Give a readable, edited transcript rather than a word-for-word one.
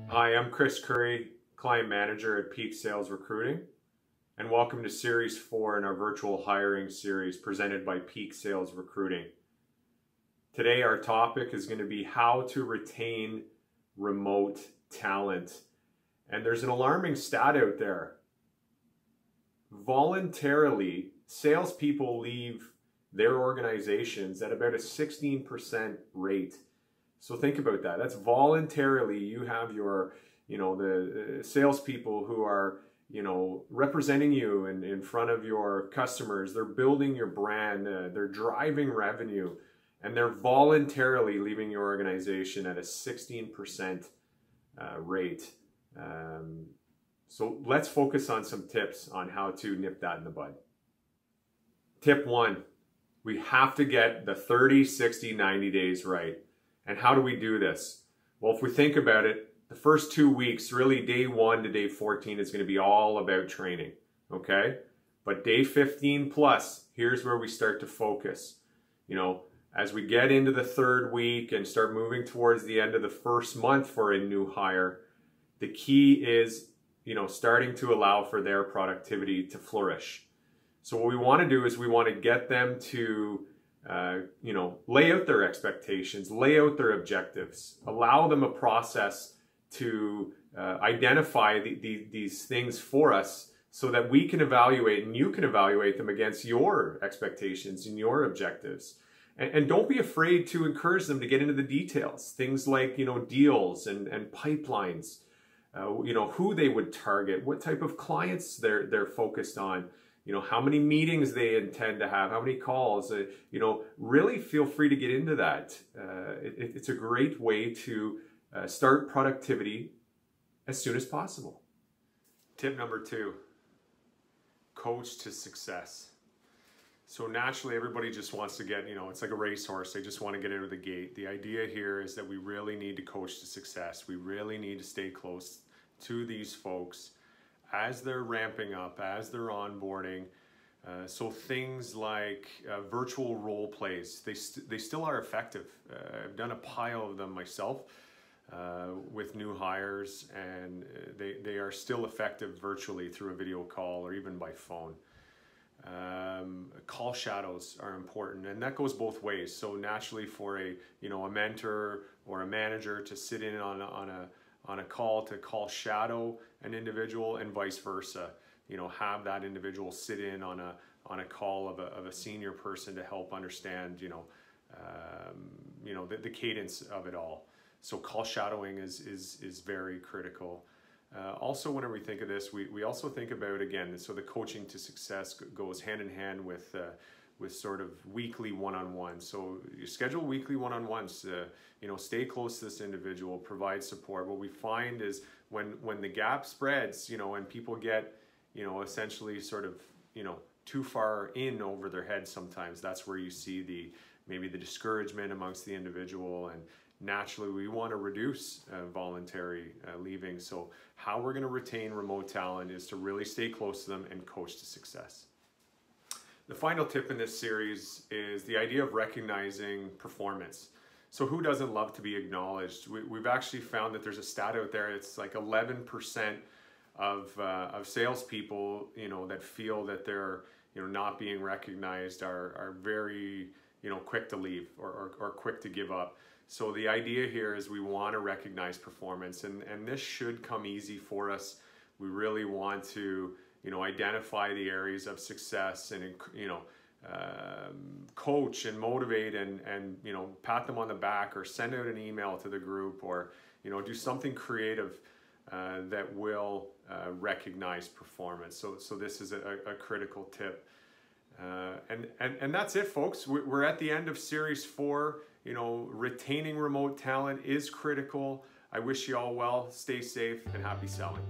Hi, I'm Currie, Client Manager at Peak Sales Recruiting, and welcome to Series 4 in our virtual hiring series presented by Peak Sales Recruiting. Today our topic is going to be how to retain remote talent. And there's an alarming stat out there. Voluntarily, salespeople leave their organizations at about a 16% rate. So think about that. That's voluntarily. You have your, the salespeople who are, representing you in front of your customers. They're building your brand. They're driving revenue, and they're voluntarily leaving your organization at a 16% rate. So let's focus on some tips on how to nip that in the bud. Tip 1, we have to get the 30, 60, 90 days right. And how do we do this? Well, if we think about it, the first 2 weeks, really day 1 to day 14 is going to be all about training, okay? But day 15 plus, here's where we start to focus. As we get into the 3rd week and start moving towards the end of the 1st month for a new hire, the key is, starting to allow for their productivity to flourish. So what we want to do is we want to get them to lay out their expectations, lay out their objectives, allow them a process to identify these things for us so that we can evaluate and you can evaluate them against your expectations and your objectives. And don't be afraid to encourage them to get into the details, things like, deals and pipelines, who they would target, what type of clients they're focused on. How many meetings they intend to have, how many calls, really feel free to get into that. It's a great way to start productivity as soon as possible. Tip number 2, coach to success. So naturally, everybody just wants to get, it's like a racehorse. They just want to get out of the gate. The idea here is that we really need to coach to success. We really need to stay close to these folks as they're ramping up, as they're onboarding. So things like virtual role plays, they still are effective. I've done a pile of them myself with new hires, and they are still effective virtually through a video call or even by phone. Call shadows are important, and that goes both ways. So naturally for a mentor or a manager to sit in on a call to call shadow an individual, and vice versa. Have that individual sit in on a call of a senior person to help understand, the cadence of it all. So call shadowing is very critical. Also, whenever we think of this, we also think about, again, so the coaching to success goes hand in hand with sort of weekly one-on-ones. So you schedule weekly one-on-ones, stay close to this individual, provide support. What we find is when the gap spreads, and people get, essentially sort of, too far in over their head sometimes, that's where you see maybe the discouragement amongst the individual. And naturally, we want to reduce voluntary leaving. So how we're going to retain remote talent is to really stay close to them and coach to success. The final tip in this series is the idea of recognizing performance. So who doesn't love to be acknowledged? We've actually found that there's a stat out there. It's like 11% of salespeople, that feel that they're, not being recognized are very, quick to leave or quick to give up. So the idea here is we want to recognize performance, and this should come easy for us. We really want to, identify the areas of success and, coach and motivate and pat them on the back, or send out an email to the group, or, do something creative that will recognize performance. So this is a critical tip. And that's it, folks. We're at the end of Series 4. Retaining remote talent is critical. I wish you all well, stay safe, and happy selling.